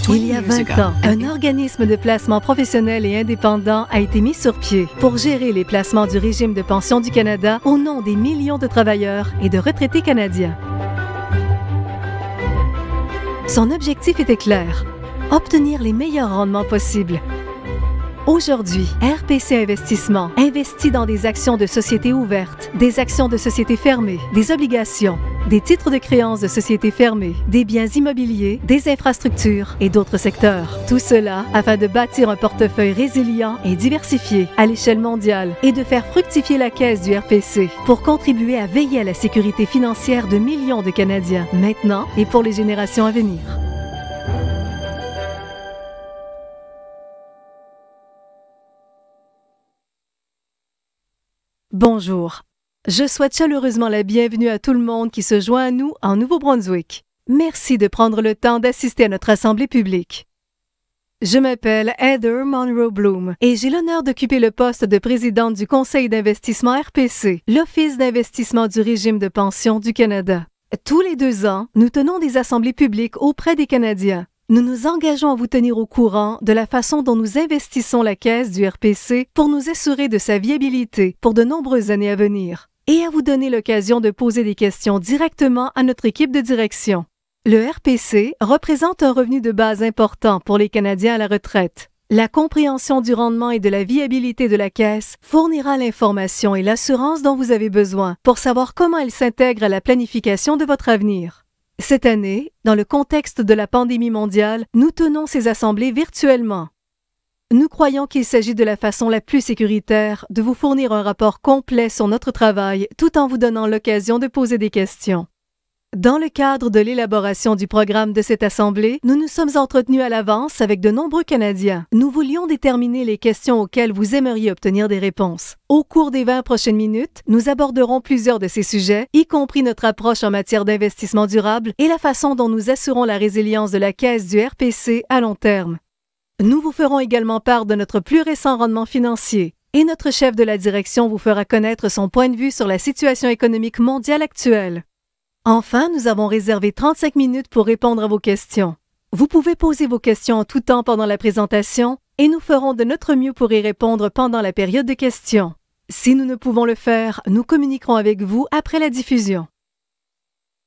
Il y a 20 ans, un organisme de placement professionnel et indépendant a été mis sur pied pour gérer les placements du régime de pension du Canada au nom des millions de travailleurs et de retraités canadiens. Son objectif était clair, obtenir les meilleurs rendements possibles. Aujourd'hui, RPC Investissement investit dans des actions de sociétés ouvertes, des actions de sociétés fermées, des obligations, des titres de créances de sociétés fermées, des biens immobiliers, des infrastructures et d'autres secteurs. Tout cela afin de bâtir un portefeuille résilient et diversifié à l'échelle mondiale et de faire fructifier la caisse du RPC pour contribuer à veiller à la sécurité financière de millions de Canadiens, maintenant et pour les générations à venir. Bonjour. Je souhaite chaleureusement la bienvenue à tout le monde qui se joint à nous en Nouveau-Brunswick. Merci de prendre le temps d'assister à notre assemblée publique. Je m'appelle Heather Monroe Bloom et j'ai l'honneur d'occuper le poste de présidente du Conseil d'investissement RPC, l'Office d'investissement du régime de pension du Canada. Tous les 2 ans, nous tenons des assemblées publiques auprès des Canadiens. Nous nous engageons à vous tenir au courant de la façon dont nous investissons la caisse du RPC pour nous assurer de sa viabilité pour de nombreuses années à venir et à vous donner l'occasion de poser des questions directement à notre équipe de direction. Le RPC représente un revenu de base important pour les Canadiens à la retraite. La compréhension du rendement et de la viabilité de la caisse fournira l'information et l'assurance dont vous avez besoin pour savoir comment elle s'intègre à la planification de votre avenir. Cette année, dans le contexte de la pandémie mondiale, nous tenons ces assemblées virtuellement. Nous croyons qu'il s'agit de la façon la plus sécuritaire de vous fournir un rapport complet sur notre travail tout en vous donnant l'occasion de poser des questions. Dans le cadre de l'élaboration du programme de cette assemblée, nous nous sommes entretenus à l'avance avec de nombreux Canadiens. Nous voulions déterminer les questions auxquelles vous aimeriez obtenir des réponses. Au cours des 20 prochaines minutes, nous aborderons plusieurs de ces sujets, y compris notre approche en matière d'investissement durable et la façon dont nous assurons la résilience de la caisse du RPC à long terme. Nous vous ferons également part de notre plus récent rendement financier et notre chef de la direction vous fera connaître son point de vue sur la situation économique mondiale actuelle. Enfin, nous avons réservé 35 minutes pour répondre à vos questions. Vous pouvez poser vos questions en tout temps pendant la présentation et nous ferons de notre mieux pour y répondre pendant la période de questions. Si nous ne pouvons le faire, nous communiquerons avec vous après la diffusion.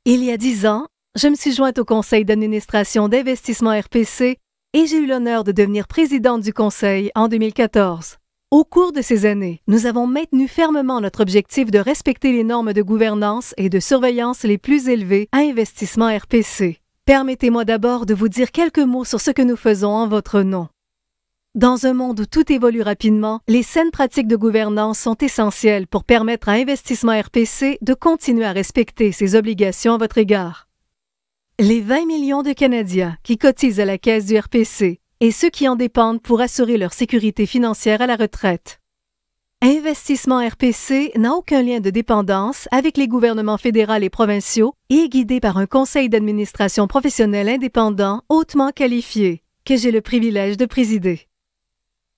Il y a 10 ans, je me suis jointe au conseil d'administration d'investissement RPC et j'ai eu l'honneur de devenir présidente du conseil en 2014. Au cours de ces années, nous avons maintenu fermement notre objectif de respecter les normes de gouvernance et de surveillance les plus élevées à Investissement RPC. Permettez-moi d'abord de vous dire quelques mots sur ce que nous faisons en votre nom. Dans un monde où tout évolue rapidement, les saines pratiques de gouvernance sont essentielles pour permettre à Investissement RPC de continuer à respecter ses obligations à votre égard. Les 20 millions de Canadiens qui cotisent à la caisse du RPC et ceux qui en dépendent pour assurer leur sécurité financière à la retraite. Investissement RPC n'a aucun lien de dépendance avec les gouvernements fédéraux et provinciaux et est guidé par un conseil d'administration professionnel indépendant hautement qualifié, que j'ai le privilège de présider.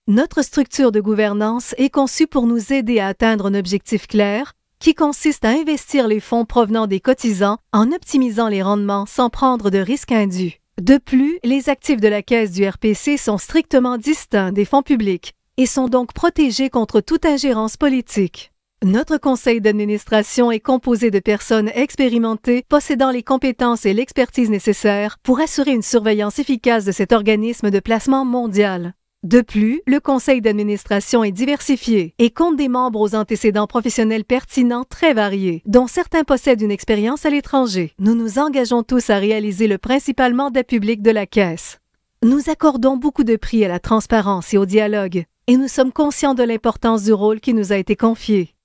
Notre structure de gouvernance est conçue pour nous aider à atteindre un objectif clair qui consiste à investir les fonds provenant des cotisants en optimisant les rendements sans prendre de risques indus. De plus, les actifs de la caisse du RPC sont strictement distincts des fonds publics et sont donc protégés contre toute ingérence politique. Notre conseil d'administration est composé de personnes expérimentées possédant les compétences et l'expertise nécessaires pour assurer une surveillance efficace de cet organisme de placement mondial. De plus, le conseil d'administration est diversifié et compte des membres aux antécédents professionnels pertinents très variés, dont certains possèdent une expérience à l'étranger. Nous nous engageons tous à réaliser le principal mandat public de la Caisse. Nous accordons beaucoup de prix à la transparence et au dialogue, et nous sommes conscients de l'importance du rôle qui nous a été confié.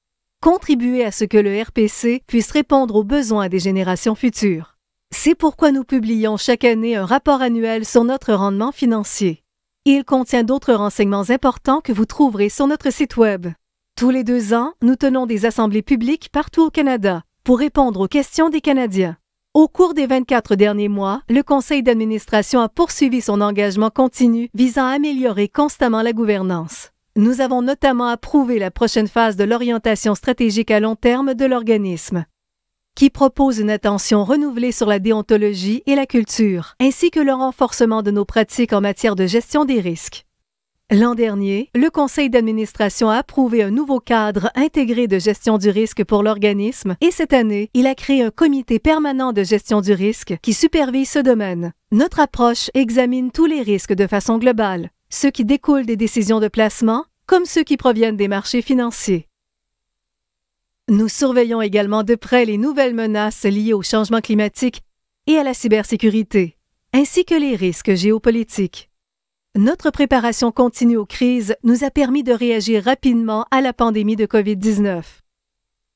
Contribuer à ce que le RPC puisse répondre aux besoins des générations futures. C'est pourquoi nous publions chaque année un rapport annuel sur notre rendement financier. Il contient d'autres renseignements importants que vous trouverez sur notre site Web. Tous les 2 ans, nous tenons des assemblées publiques partout au Canada pour répondre aux questions des Canadiens. Au cours des 24 derniers mois, le conseil d'administration a poursuivi son engagement continu visant à améliorer constamment la gouvernance. Nous avons notamment approuvé la prochaine phase de l'orientation stratégique à long terme de l'organisme. qui propose une attention renouvelée sur la déontologie et la culture, ainsi que le renforcement de nos pratiques en matière de gestion des risques. L'an dernier, le conseil d'administration a approuvé un nouveau cadre intégré de gestion du risque pour l'organisme et cette année, il a créé un comité permanent de gestion du risque qui supervise ce domaine. Notre approche examine tous les risques de façon globale, ceux qui découlent des décisions de placement comme ceux qui proviennent des marchés financiers. Nous surveillons également de près les nouvelles menaces liées au changement climatique et à la cybersécurité, ainsi que les risques géopolitiques. Notre préparation continue aux crises nous a permis de réagir rapidement à la pandémie de COVID-19.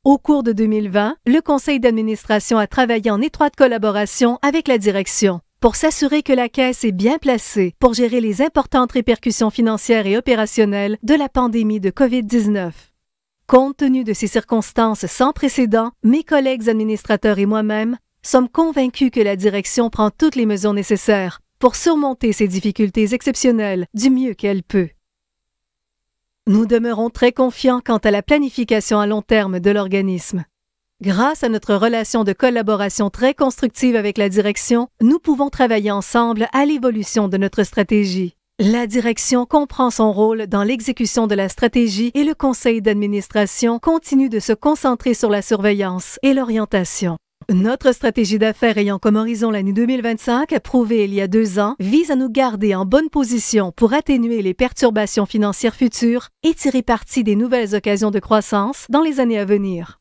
Au cours de 2020, le conseil d'administration a travaillé en étroite collaboration avec la direction pour s'assurer que la Caisse est bien placée pour gérer les importantes répercussions financières et opérationnelles de la pandémie de COVID-19. Compte tenu de ces circonstances sans précédent, mes collègues administrateurs et moi-même sommes convaincus que la direction prend toutes les mesures nécessaires pour surmonter ces difficultés exceptionnelles du mieux qu'elle peut. Nous demeurons très confiants quant à la planification à long terme de l'organisme. Grâce à notre relation de collaboration très constructive avec la direction, nous pouvons travailler ensemble à l'évolution de notre stratégie. La direction comprend son rôle dans l'exécution de la stratégie et le conseil d'administration continue de se concentrer sur la surveillance et l'orientation. Notre stratégie d'affaires ayant comme horizon l'année 2025, approuvée il y a 2 ans, vise à nous garder en bonne position pour atténuer les perturbations financières futures et tirer parti des nouvelles occasions de croissance dans les années à venir.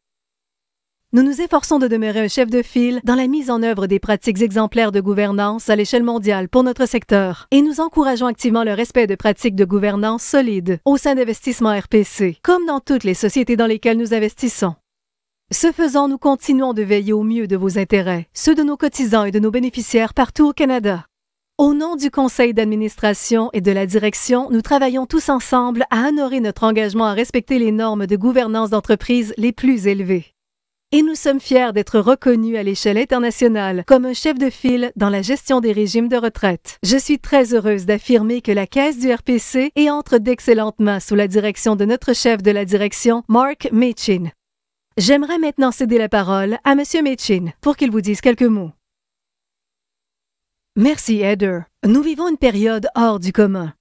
Nous nous efforçons de demeurer un chef de file dans la mise en œuvre des pratiques exemplaires de gouvernance à l'échelle mondiale pour notre secteur et nous encourageons activement le respect de pratiques de gouvernance solides au sein d'Investissement RPC, comme dans toutes les sociétés dans lesquelles nous investissons. Ce faisant, nous continuons de veiller au mieux de vos intérêts, ceux de nos cotisants et de nos bénéficiaires partout au Canada. Au nom du conseil d'administration et de la direction, nous travaillons tous ensemble à honorer notre engagement à respecter les normes de gouvernance d'entreprise les plus élevées. Et nous sommes fiers d'être reconnus à l'échelle internationale comme un chef de file dans la gestion des régimes de retraite. Je suis très heureuse d'affirmer que la Caisse du RPC est entre d'excellentes mains sous la direction de notre chef de la direction, Mark Machin. J'aimerais maintenant céder la parole à M. Machin pour qu'il vous dise quelques mots. Merci, Heather. Nous vivons une période hors du commun.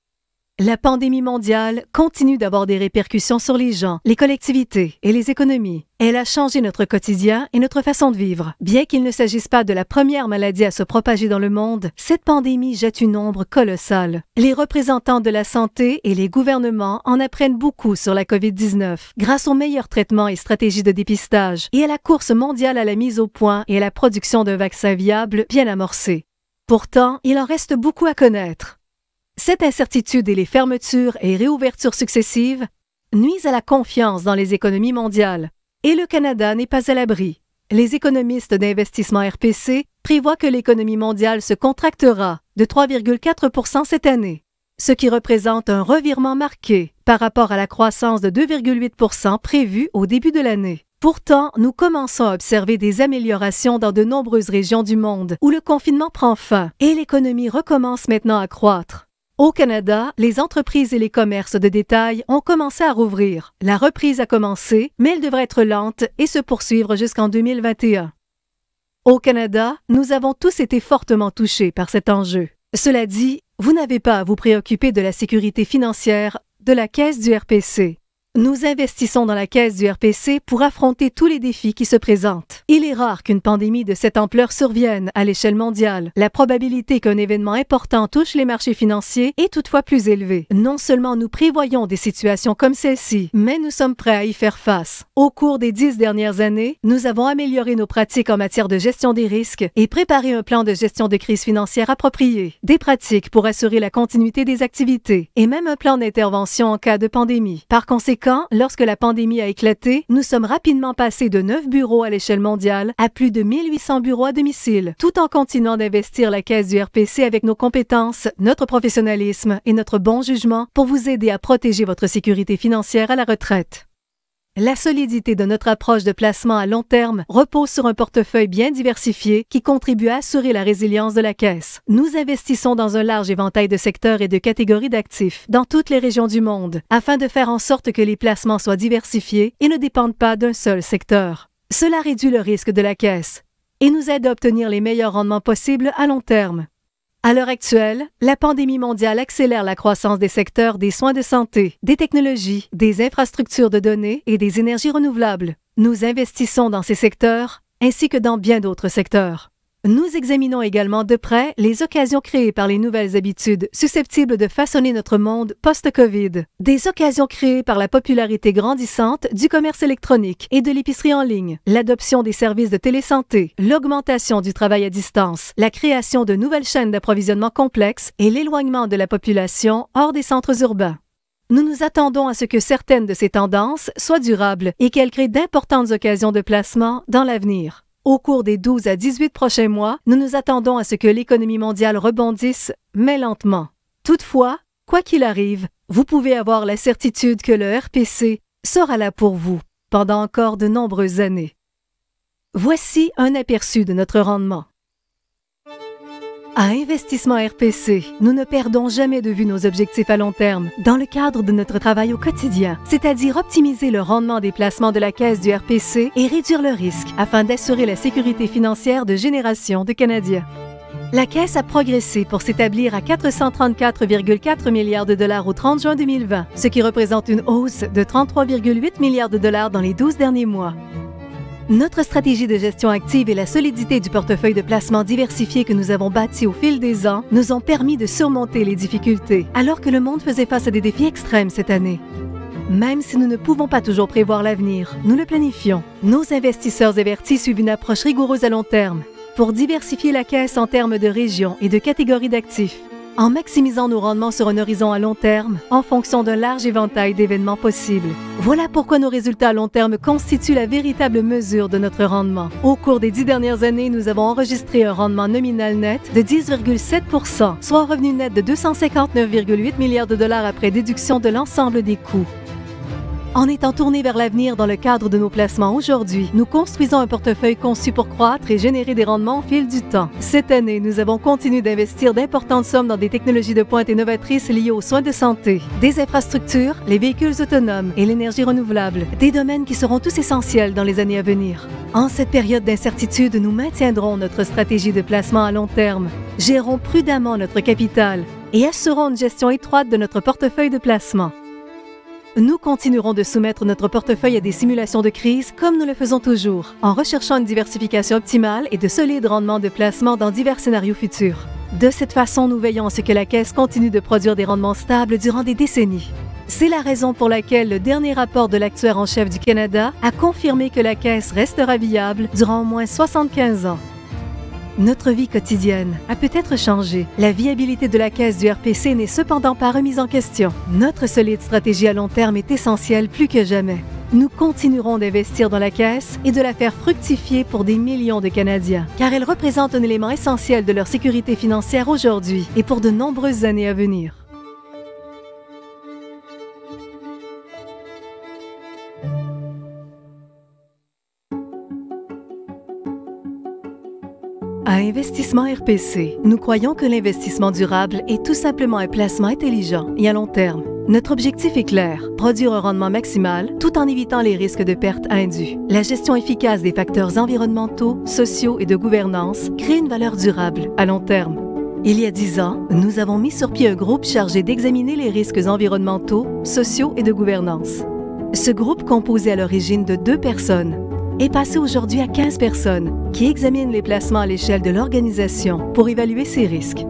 La pandémie mondiale continue d'avoir des répercussions sur les gens, les collectivités et les économies. Elle a changé notre quotidien et notre façon de vivre. Bien qu'il ne s'agisse pas de la première maladie à se propager dans le monde, cette pandémie jette une ombre colossale. Les représentants de la santé et les gouvernements en apprennent beaucoup sur la COVID-19 grâce aux meilleurs traitements et stratégies de dépistage et à la course mondiale à la mise au point et à la production d'un vaccin viable bien amorcé. Pourtant, il en reste beaucoup à connaître. Cette incertitude et les fermetures et réouvertures successives nuisent à la confiance dans les économies mondiales. Et le Canada n'est pas à l'abri. Les économistes d'Investissement RPC prévoient que l'économie mondiale se contractera de 3,4 % cette année, ce qui représente un revirement marqué par rapport à la croissance de 2,8 % prévue au début de l'année. Pourtant, nous commençons à observer des améliorations dans de nombreuses régions du monde où le confinement prend fin et l'économie recommence maintenant à croître. Au Canada, les entreprises et les commerces de détail ont commencé à rouvrir. La reprise a commencé, mais elle devrait être lente et se poursuivre jusqu'en 2021. Au Canada, nous avons tous été fortement touchés par cet enjeu. Cela dit, vous n'avez pas à vous préoccuper de la sécurité financière de la Caisse du RPC. Nous investissons dans la Caisse du RPC pour affronter tous les défis qui se présentent. Il est rare qu'une pandémie de cette ampleur survienne à l'échelle mondiale. La probabilité qu'un événement important touche les marchés financiers est toutefois plus élevée. Non seulement nous prévoyons des situations comme celle-ci, mais nous sommes prêts à y faire face. Au cours des 10 dernières années, nous avons amélioré nos pratiques en matière de gestion des risques et préparé un plan de gestion de crise financière approprié, des pratiques pour assurer la continuité des activités et même un plan d'intervention en cas de pandémie. Par conséquent, lorsque la pandémie a éclaté, nous sommes rapidement passés de 9 bureaux à l'échelle mondiale à plus de 1800 bureaux à domicile, tout en continuant d'investir la Caisse du RPC avec nos compétences, notre professionnalisme et notre bon jugement pour vous aider à protéger votre sécurité financière à la retraite. La solidité de notre approche de placement à long terme repose sur un portefeuille bien diversifié qui contribue à assurer la résilience de la Caisse. Nous investissons dans un large éventail de secteurs et de catégories d'actifs dans toutes les régions du monde afin de faire en sorte que les placements soient diversifiés et ne dépendent pas d'un seul secteur. Cela réduit le risque de la caisse et nous aide à obtenir les meilleurs rendements possibles à long terme. À l'heure actuelle, la pandémie mondiale accélère la croissance des secteurs des soins de santé, des technologies, des infrastructures de données et des énergies renouvelables. Nous investissons dans ces secteurs ainsi que dans bien d'autres secteurs. Nous examinons également de près les occasions créées par les nouvelles habitudes susceptibles de façonner notre monde post-COVID. Des occasions créées par la popularité grandissante du commerce électronique et de l'épicerie en ligne, l'adoption des services de télésanté, l'augmentation du travail à distance, la création de nouvelles chaînes d'approvisionnement complexes et l'éloignement de la population hors des centres urbains. Nous nous attendons à ce que certaines de ces tendances soient durables et qu'elles créent d'importantes occasions de placement dans l'avenir. Au cours des 12 à 18 prochains mois, nous nous attendons à ce que l'économie mondiale rebondisse, mais lentement. Toutefois, quoi qu'il arrive, vous pouvez avoir la certitude que le RPC sera là pour vous pendant encore de nombreuses années. Voici un aperçu de notre rendement. À Investissement RPC, nous ne perdons jamais de vue nos objectifs à long terme dans le cadre de notre travail au quotidien, c'est-à-dire optimiser le rendement des placements de la Caisse du RPC et réduire le risque afin d'assurer la sécurité financière de générations de Canadiens. La Caisse a progressé pour s'établir à 434,4 milliards de dollars au 30 juin 2020, ce qui représente une hausse de 33,8 milliards de dollars dans les 12 derniers mois. Notre stratégie de gestion active et la solidité du portefeuille de placement diversifié que nous avons bâti au fil des ans nous ont permis de surmonter les difficultés, alors que le monde faisait face à des défis extrêmes cette année. Même si nous ne pouvons pas toujours prévoir l'avenir, nous le planifions. Nos investisseurs avertis suivent une approche rigoureuse à long terme pour diversifier la Caisse en termes de régions et de catégories d'actifs, en maximisant nos rendements sur un horizon à long terme en fonction d'un large éventail d'événements possibles. Voilà pourquoi nos résultats à long terme constituent la véritable mesure de notre rendement. Au cours des 10 dernières années, nous avons enregistré un rendement nominal net de 10,7 %, soit un revenu net de 259,8 milliards de dollars après déduction de l'ensemble des coûts. En étant tournés vers l'avenir dans le cadre de nos placements aujourd'hui, nous construisons un portefeuille conçu pour croître et générer des rendements au fil du temps. Cette année, nous avons continué d'investir d'importantes sommes dans des technologies de pointe et novatrices liées aux soins de santé, des infrastructures, les véhicules autonomes et l'énergie renouvelable, des domaines qui seront tous essentiels dans les années à venir. En cette période d'incertitude, nous maintiendrons notre stratégie de placement à long terme, gérons prudemment notre capital et assurons une gestion étroite de notre portefeuille de placement. Nous continuerons de soumettre notre portefeuille à des simulations de crise comme nous le faisons toujours, en recherchant une diversification optimale et de solides rendements de placement dans divers scénarios futurs. De cette façon, nous veillons à ce que la Caisse continue de produire des rendements stables durant des décennies. C'est la raison pour laquelle le dernier rapport de l'actuaire en chef du Canada a confirmé que la Caisse restera viable durant au moins 75 ans. Notre vie quotidienne a peut-être changé. La viabilité de la Caisse du RPC n'est cependant pas remise en question. Notre solide stratégie à long terme est essentielle plus que jamais. Nous continuerons d'investir dans la Caisse et de la faire fructifier pour des millions de Canadiens, car elle représente un élément essentiel de leur sécurité financière aujourd'hui et pour de nombreuses années à venir. À Investissement RPC, nous croyons que l'investissement durable est tout simplement un placement intelligent et à long terme. Notre objectif est clair, produire un rendement maximal tout en évitant les risques de pertes indues. La gestion efficace des facteurs environnementaux, sociaux et de gouvernance crée une valeur durable à long terme. Il y a 10 ans, nous avons mis sur pied un groupe chargé d'examiner les risques environnementaux, sociaux et de gouvernance. Ce groupe, composé à l'origine de 2 personnes, est passé aujourd'hui à 15 personnes qui examinent les placements à l'échelle de l'organisation pour évaluer ces risques.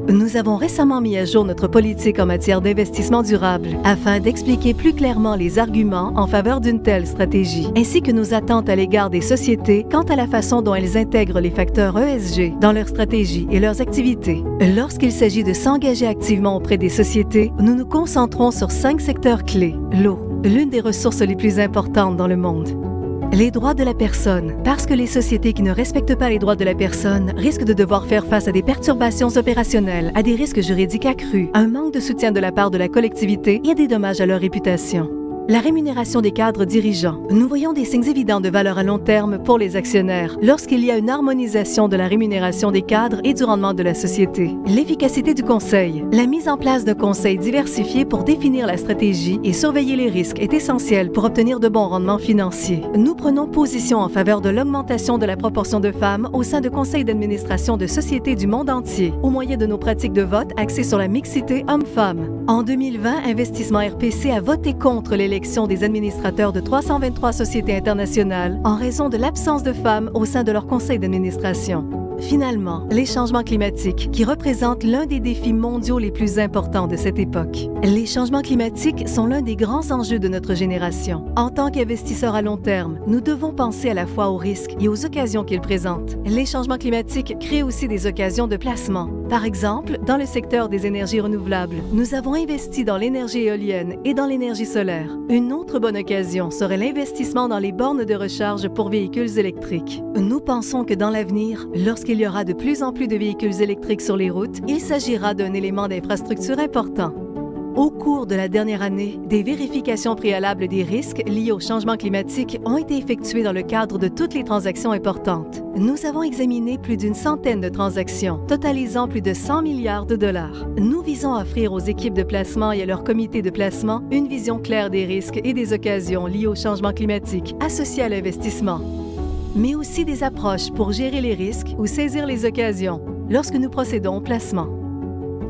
Nous avons récemment mis à jour notre politique en matière d'investissement durable afin d'expliquer plus clairement les arguments en faveur d'une telle stratégie, ainsi que nos attentes à l'égard des sociétés quant à la façon dont elles intègrent les facteurs ESG dans leurs stratégies et leurs activités. Lorsqu'il s'agit de s'engager activement auprès des sociétés, nous nous concentrons sur 5 secteurs clés. L'eau, l'une des ressources les plus importantes dans le monde. Les droits de la personne, parce que les sociétés qui ne respectent pas les droits de la personne risquent de devoir faire face à des perturbations opérationnelles, à des risques juridiques accrus, à un manque de soutien de la part de la collectivité et à des dommages à leur réputation. La rémunération des cadres dirigeants. Nous voyons des signes évidents de valeur à long terme pour les actionnaires lorsqu'il y a une harmonisation de la rémunération des cadres et du rendement de la société. L'efficacité du conseil. La mise en place d'un conseil diversifié pour définir la stratégie et surveiller les risques est essentielle pour obtenir de bons rendements financiers. Nous prenons position en faveur de l'augmentation de la proportion de femmes au sein de conseils d'administration de sociétés du monde entier, au moyen de nos pratiques de vote axées sur la mixité homme-femme. En 2020, Investissement RPC a voté contre l'élection des administrateurs de 323 sociétés internationales en raison de l'absence de femmes au sein de leur conseil d'administration. Finalement, les changements climatiques, qui représentent l'un des défis mondiaux les plus importants de cette époque. Les changements climatiques sont l'un des grands enjeux de notre génération. En tant qu'investisseurs à long terme, nous devons penser à la fois aux risques et aux occasions qu'ils présentent. Les changements climatiques créent aussi des occasions de placement. Par exemple, dans le secteur des énergies renouvelables, nous avons investi dans l'énergie éolienne et dans l'énergie solaire. Une autre bonne occasion serait l'investissement dans les bornes de recharge pour véhicules électriques. Nous pensons que dans l'avenir, lorsqu'il y aura de plus en plus de véhicules électriques sur les routes, il s'agira d'un élément d'infrastructure important. Au cours de la dernière année, des vérifications préalables des risques liés au changement climatique ont été effectuées dans le cadre de toutes les transactions importantes. Nous avons examiné plus d'une centaine de transactions, totalisant plus de 100 milliards de dollars. Nous visons à offrir aux équipes de placement et à leurs comités de placement une vision claire des risques et des occasions liées au changement climatique associés à l'investissement, mais aussi des approches pour gérer les risques ou saisir les occasions lorsque nous procédons au placement.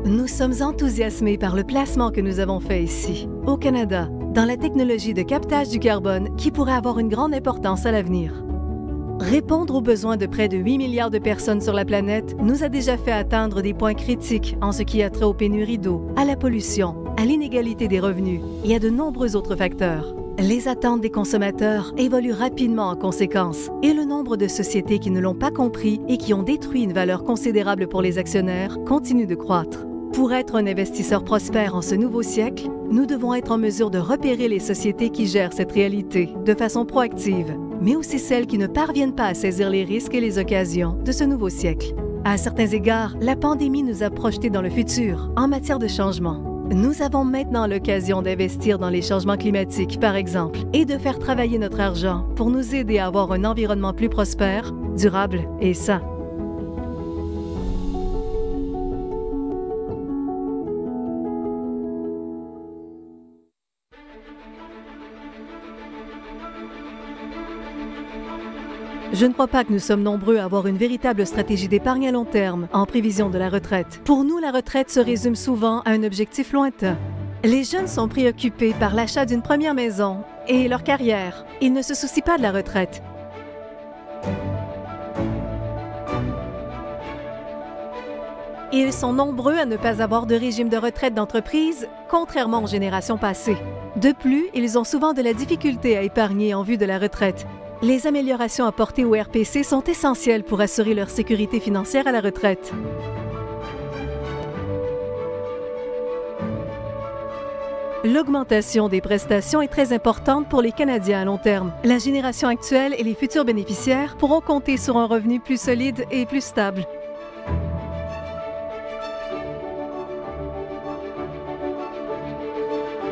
Nous sommes enthousiasmés par le placement que nous avons fait ici, au Canada, dans la technologie de captage du carbone qui pourrait avoir une grande importance à l'avenir. Répondre aux besoins de près de 8 milliards de personnes sur la planète nous a déjà fait atteindre des points critiques en ce qui a trait aux pénuries d'eau, à la pollution, à l'inégalité des revenus et à de nombreux autres facteurs. Les attentes des consommateurs évoluent rapidement en conséquence et le nombre de sociétés qui ne l'ont pas compris et qui ont détruit une valeur considérable pour les actionnaires continue de croître. Pour être un investisseur prospère en ce nouveau siècle, nous devons être en mesure de repérer les sociétés qui gèrent cette réalité de façon proactive, mais aussi celles qui ne parviennent pas à saisir les risques et les occasions de ce nouveau siècle. À certains égards, la pandémie nous a projetés dans le futur en matière de changement. Nous avons maintenant l'occasion d'investir dans les changements climatiques, par exemple, et de faire travailler notre argent pour nous aider à avoir un environnement plus prospère, durable et sain. Je ne crois pas que nous sommes nombreux à avoir une véritable stratégie d'épargne à long terme en prévision de la retraite. Pour nous, la retraite se résume souvent à un objectif lointain. Les jeunes sont préoccupés par l'achat d'une première maison et leur carrière. Ils ne se soucient pas de la retraite. Ils sont nombreux à ne pas avoir de régime de retraite d'entreprise, contrairement aux générations passées. De plus, ils ont souvent de la difficulté à épargner en vue de la retraite. Les améliorations apportées au RPC sont essentielles pour assurer leur sécurité financière à la retraite. L'augmentation des prestations est très importante pour les Canadiens à long terme. La génération actuelle et les futurs bénéficiaires pourront compter sur un revenu plus solide et plus stable.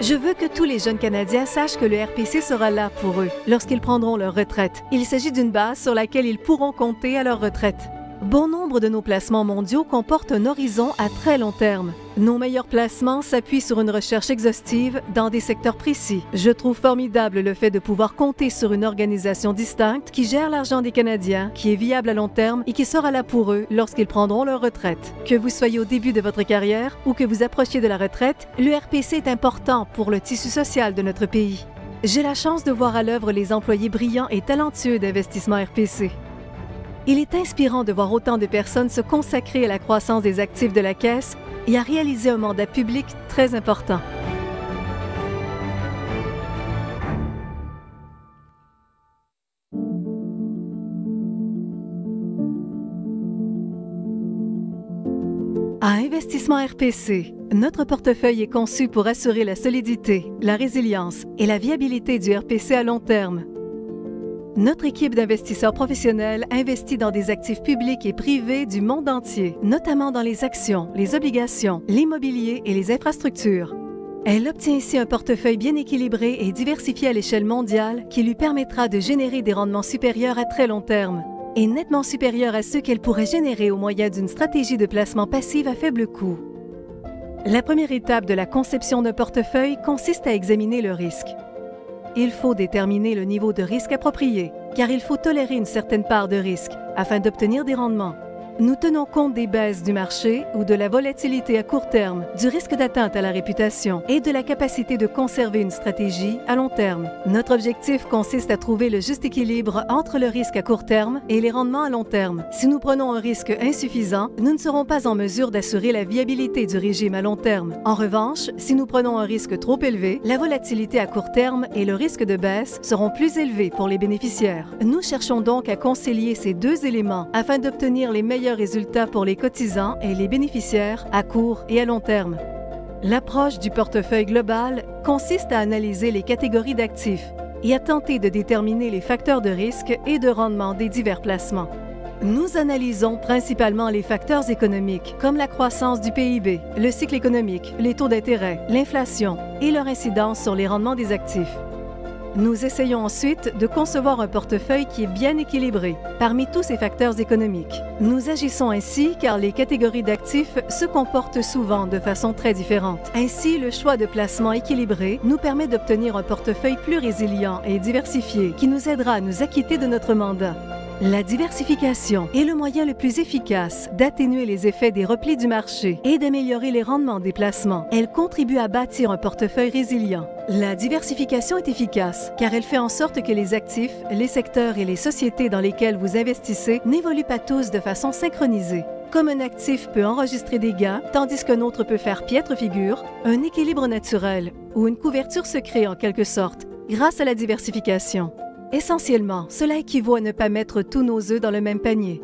Je veux que tous les jeunes Canadiens sachent que le RPC sera là pour eux lorsqu'ils prendront leur retraite. Il s'agit d'une base sur laquelle ils pourront compter à leur retraite. Bon nombre de nos placements mondiaux comportent un horizon à très long terme. Nos meilleurs placements s'appuient sur une recherche exhaustive dans des secteurs précis. Je trouve formidable le fait de pouvoir compter sur une organisation distincte qui gère l'argent des Canadiens, qui est viable à long terme et qui sera là pour eux lorsqu'ils prendront leur retraite. Que vous soyez au début de votre carrière ou que vous approchiez de la retraite, le RPC est important pour le tissu social de notre pays. J'ai la chance de voir à l'œuvre les employés brillants et talentueux d'Investissement RPC. Il est inspirant de voir autant de personnes se consacrer à la croissance des actifs de la Caisse et à réaliser un mandat public très important. À Investissement RPC, notre portefeuille est conçu pour assurer la solidité, la résilience et la viabilité du RPC à long terme. Notre équipe d'investisseurs professionnels investit dans des actifs publics et privés du monde entier, notamment dans les actions, les obligations, l'immobilier et les infrastructures. Elle obtient ici un portefeuille bien équilibré et diversifié à l'échelle mondiale qui lui permettra de générer des rendements supérieurs à très long terme et nettement supérieurs à ceux qu'elle pourrait générer au moyen d'une stratégie de placement passive à faible coût. La première étape de la conception d'un portefeuille consiste à examiner le risque. Il faut déterminer le niveau de risque approprié, car il faut tolérer une certaine part de risque afin d'obtenir des rendements. Nous tenons compte des baisses du marché ou de la volatilité à court terme, du risque d'atteinte à la réputation et de la capacité de conserver une stratégie à long terme. Notre objectif consiste à trouver le juste équilibre entre le risque à court terme et les rendements à long terme. Si nous prenons un risque insuffisant, nous ne serons pas en mesure d'assurer la viabilité du régime à long terme. En revanche, si nous prenons un risque trop élevé, la volatilité à court terme et le risque de baisse seront plus élevés pour les bénéficiaires. Nous cherchons donc à concilier ces deux éléments afin d'obtenir les meilleurs résultats pour les cotisants et les bénéficiaires à court et à long terme. L'approche du portefeuille global consiste à analyser les catégories d'actifs et à tenter de déterminer les facteurs de risque et de rendement des divers placements. Nous analysons principalement les facteurs économiques comme la croissance du PIB, le cycle économique, les taux d'intérêt, l'inflation et leur incidence sur les rendements des actifs. Nous essayons ensuite de concevoir un portefeuille qui est bien équilibré parmi tous ces facteurs économiques. Nous agissons ainsi car les catégories d'actifs se comportent souvent de façon très différente. Ainsi, le choix de placement équilibré nous permet d'obtenir un portefeuille plus résilient et diversifié qui nous aidera à nous acquitter de notre mandat. La diversification est le moyen le plus efficace d'atténuer les effets des replis du marché et d'améliorer les rendements des placements. Elle contribue à bâtir un portefeuille résilient. La diversification est efficace car elle fait en sorte que les actifs, les secteurs et les sociétés dans lesquels vous investissez n'évoluent pas tous de façon synchronisée. Comme un actif peut enregistrer des gains, tandis qu'un autre peut faire piètre figure, un équilibre naturel ou une couverture se crée en quelque sorte grâce à la diversification. Essentiellement, cela équivaut à ne pas mettre tous nos œufs dans le même panier.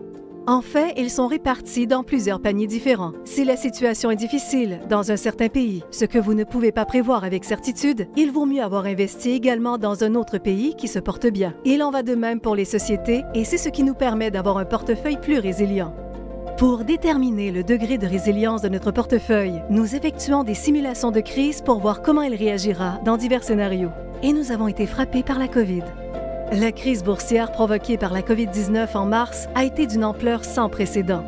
En fait, ils sont répartis dans plusieurs paniers différents. Si la situation est difficile dans un certain pays, ce que vous ne pouvez pas prévoir avec certitude, il vaut mieux avoir investi également dans un autre pays qui se porte bien. Il en va de même pour les sociétés et c'est ce qui nous permet d'avoir un portefeuille plus résilient. Pour déterminer le degré de résilience de notre portefeuille, nous effectuons des simulations de crise pour voir comment il réagira dans divers scénarios. Et nous avons été frappés par la COVID. La crise boursière provoquée par la COVID-19 en mars a été d'une ampleur sans précédent.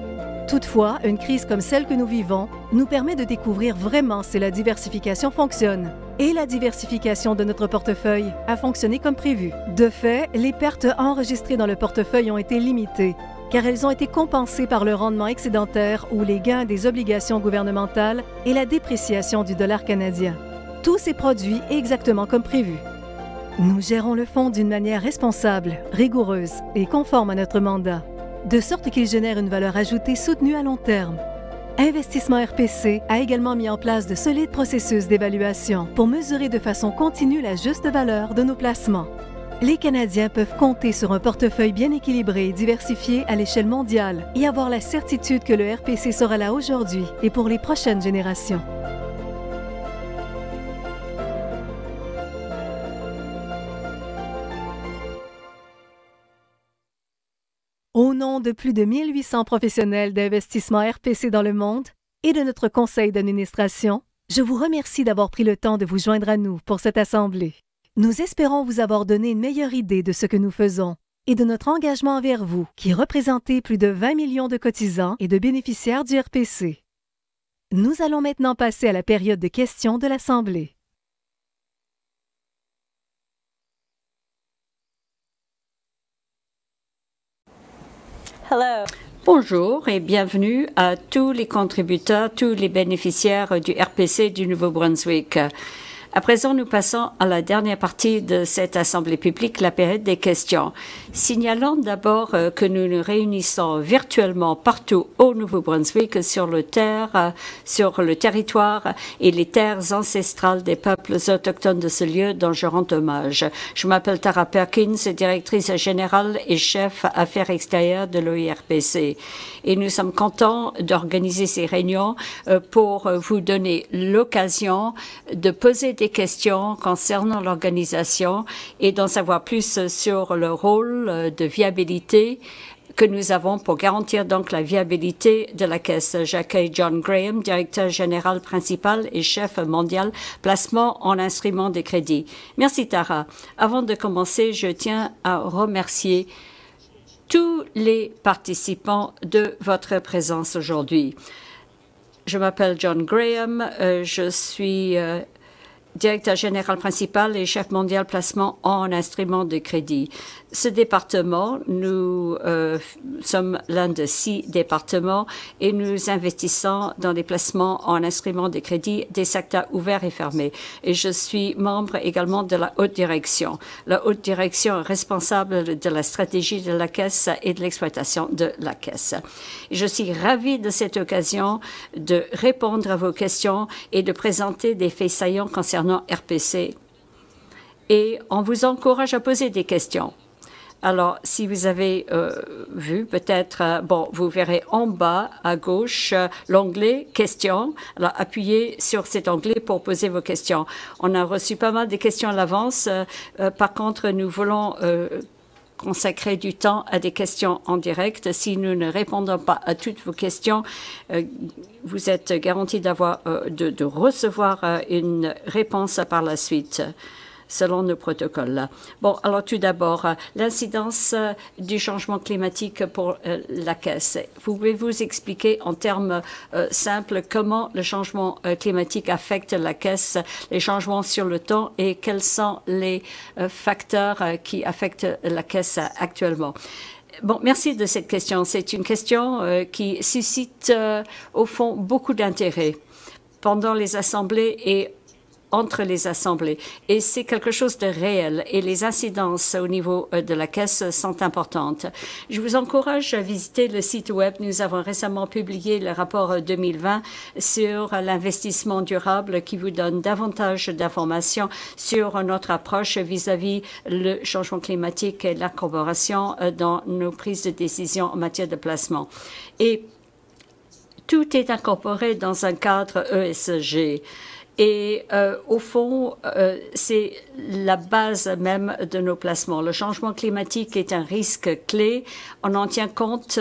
Toutefois, une crise comme celle que nous vivons nous permet de découvrir vraiment si la diversification fonctionne. Et la diversification de notre portefeuille a fonctionné comme prévu. De fait, les pertes enregistrées dans le portefeuille ont été limitées, car elles ont été compensées par le rendement excédentaire ou les gains des obligations gouvernementales et la dépréciation du dollar canadien. Tout s'est produit exactement comme prévu. Nous gérons le fonds d'une manière responsable, rigoureuse et conforme à notre mandat, de sorte qu'il génère une valeur ajoutée soutenue à long terme. Investissement RPC a également mis en place de solides processus d'évaluation pour mesurer de façon continue la juste valeur de nos placements. Les Canadiens peuvent compter sur un portefeuille bien équilibré et diversifié à l'échelle mondiale et avoir la certitude que le RPC sera là aujourd'hui et pour les prochaines générations. Au nom de plus de 1800 professionnels d'investissement RPC dans le monde et de notre conseil d'administration, je vous remercie d'avoir pris le temps de vous joindre à nous pour cette assemblée. Nous espérons vous avoir donné une meilleure idée de ce que nous faisons et de notre engagement envers vous, qui représentez plus de 20 millions de cotisants et de bénéficiaires du RPC. Nous allons maintenant passer à la période de questions de l'Assemblée. Hello. Bonjour et bienvenue à tous les contributeurs, tous les bénéficiaires du RPC du Nouveau-Brunswick. À présent, nous passons à la dernière partie de cette assemblée publique, la période des questions. Signalons d'abord que nous nous réunissons virtuellement partout au Nouveau-Brunswick sur le territoire et les terres ancestrales des peuples autochtones de ce lieu dont je rends hommage. Je m'appelle Tara Perkins, directrice générale et chef affaires extérieures de l'OIRPC. Et nous sommes contents d'organiser ces réunions pour vous donner l'occasion de poser des des questions concernant l'organisation et d'en savoir plus sur le rôle de viabilité que nous avons pour garantir donc la viabilité de la Caisse. J'accueille John Graham, directeur général principal et chef mondial placement en instruments de crédit. Merci Tara. Avant de commencer, je tiens à remercier tous les participants de votre présence aujourd'hui. Je m'appelle John Graham, je suis directeur général principal et chef mondial placement en instruments de crédit. Ce département, nous sommes l'un de 6 départements et nous investissons dans les placements en instruments de crédit des secteurs ouverts et fermés. Et je suis membre également de la haute direction. La haute direction est responsable de la stratégie de la Caisse et de l'exploitation de la Caisse. Et je suis ravie de cette occasion de répondre à vos questions et de présenter des faits saillants concernant RPC. Et on vous encourage à poser des questions. Alors, si vous avez vu, peut-être, vous verrez en bas à gauche l'onglet « Questions ». Alors, appuyez sur cet onglet pour poser vos questions. On a reçu pas mal de questions à l'avance. Par contre, nous voulons consacrer du temps à des questions en direct. Si nous ne répondons pas à toutes vos questions, vous êtes garanti de recevoir une réponse par la suite, selon nos protocoles. Bon, alors tout d'abord, l'incidence du changement climatique pour la Caisse. Pouvez-vous expliquer en termes simples comment le changement climatique affecte la Caisse, les changements sur le temps et quels sont les facteurs qui affectent la Caisse actuellement? Bon, merci de cette question. C'est une question qui suscite au fond beaucoup d'intérêt pendant les assemblées et entre les assemblées. Et c'est quelque chose de réel et les incidences au niveau de la Caisse sont importantes. Je vous encourage à visiter le site web. Nous avons récemment publié le rapport 2020 sur l'investissement durable qui vous donne davantage d'informations sur notre approche vis-à-vis le changement climatique et l'incorporation dans nos prises de décision en matière de placement. Et tout est incorporé dans un cadre ESG. Et au fond, c'est la base même de nos placements. Le changement climatique est un risque clé. On en tient compte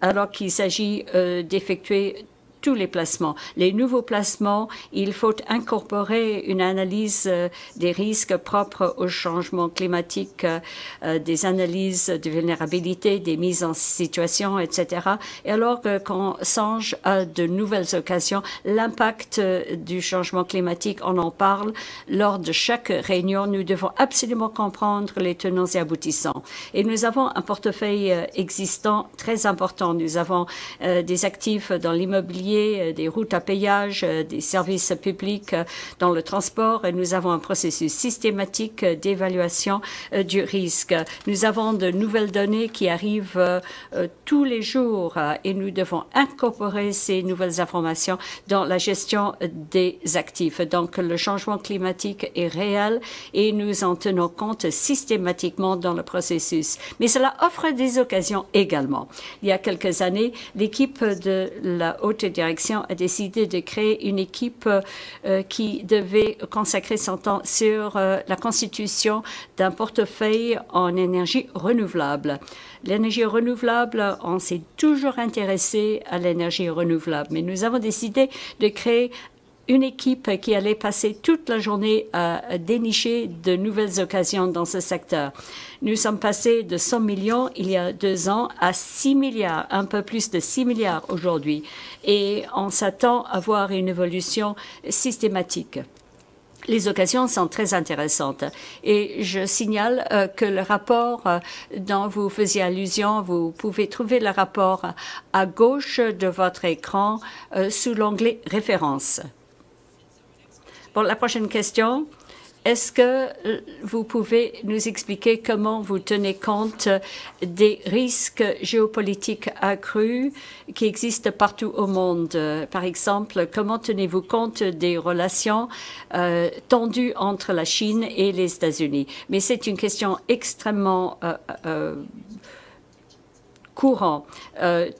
alors qu'il s'agit d'effectuer tous les placements. Les nouveaux placements, il faut incorporer une analyse des risques propres au changement climatique, des analyses de vulnérabilité, des mises en situation, etc. Et alors qu'on songe à de nouvelles occasions, l'impact du changement climatique, on en parle lors de chaque réunion. Nous devons absolument comprendre les tenants et aboutissants. Et nous avons un portefeuille existant très important. Nous avons des actifs dans l'immobilier, des routes à péage, des services publics dans le transport. Et nous avons un processus systématique d'évaluation du risque. Nous avons de nouvelles données qui arrivent tous les jours et nous devons incorporer ces nouvelles informations dans la gestion des actifs. Donc, le changement climatique est réel et nous en tenons compte systématiquement dans le processus. Mais cela offre des occasions également. Il y a quelques années, l'équipe de la haute direction a décidé de créer une équipe qui devait consacrer son temps sur la constitution d'un portefeuille en énergie renouvelable. L'énergie renouvelable, on s'est toujours intéressé à l'énergie renouvelable, mais nous avons décidé de créer une équipe qui allait passer toute la journée à dénicher de nouvelles occasions dans ce secteur. Nous sommes passés de 100 millions il y a 2 ans à 6 milliards, un peu plus de 6 milliards aujourd'hui. Et on s'attend à voir une évolution systématique. Les occasions sont très intéressantes. Et je signale que le rapport dont vous faisiez allusion, vous pouvez trouver le rapport à gauche de votre écran sous l'onglet « Références ». Pour la prochaine question, est-ce que vous pouvez nous expliquer comment vous tenez compte des risques géopolitiques accrus qui existent partout au monde? Par exemple, comment tenez-vous compte des relations tendues entre la Chine et les États-Unis? Mais c'est une question extrêmement courant.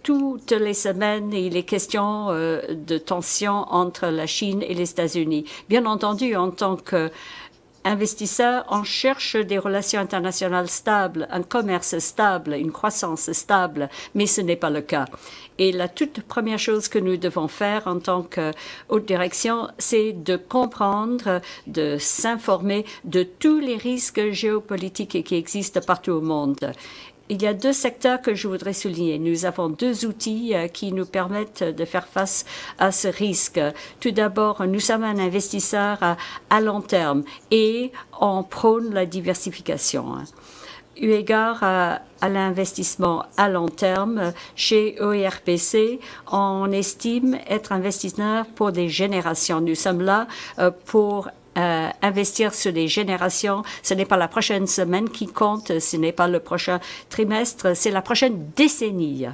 Toutes les semaines, il est question de tensions entre la Chine et les États-Unis. Bien entendu, en tant qu'investisseur, on cherche des relations internationales stables, un commerce stable, une croissance stable, mais ce n'est pas le cas. Et la toute première chose que nous devons faire en tant que haute direction, c'est de comprendre, de s'informer de tous les risques géopolitiques qui existent partout au monde. Il y a deux secteurs que je voudrais souligner. Nous avons deux outils qui nous permettent de faire face à ce risque. Tout d'abord, nous sommes un investisseur à long terme et on prône la diversification. Eu égard à l'investissement à long terme, chez OERPC, on estime être investisseur pour des générations. Nous sommes là pour investir sur des générations. Ce n'est pas la prochaine semaine qui compte, ce n'est pas le prochain trimestre, c'est la prochaine décennie.